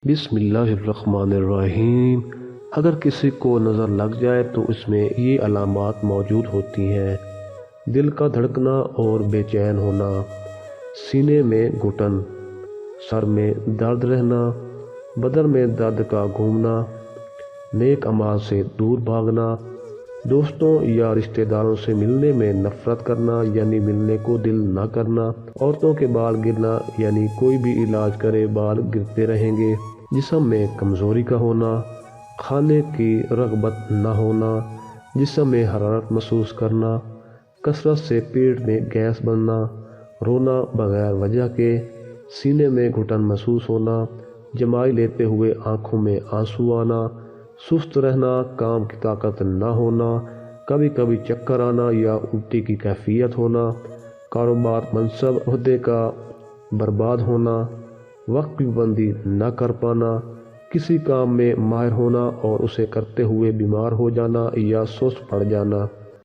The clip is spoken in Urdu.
بسم اللہ الرحمن الرحیم۔ اگر کسی کو نظر لگ جائے تو اس میں یہ علامات موجود ہوتی ہیں: دل کا دھڑکنا اور بے چین ہونا، سینے میں گھٹن، سر میں درد رہنا، بدن میں درد کا گھومنا، نیک اعمال سے دور بھاگنا، دوستوں یا رشتہ داروں سے ملنے میں نفرت کرنا یعنی ملنے کو دل نہ کرنا، عورتوں کے بال گرنا یعنی کوئی بھی علاج کرے بال گرتے رہیں گے، جسم میں کمزوری کا ہونا، کھانے کی رغبت نہ ہونا، جسم میں حرارت محسوس کرنا، کثرت سے پیٹ میں گیس بننا، رونا بغیر وجہ کے، سینے میں گھٹن محسوس ہونا، جمائی لیتے ہوئے آنکھوں میں آنسو آنا، سست رہنا، کام کی طاقت نہ ہونا، کبھی کبھی چکر آنا یا الٹی کی کیفیت ہونا، کاروبار منصب عہدے کا برباد ہونا، وقت کی پابندی نہ کر پانا، کسی کام میں ماہر ہونا اور اسے کرتے ہوئے بیمار ہو جانا یا سست پڑ جانا۔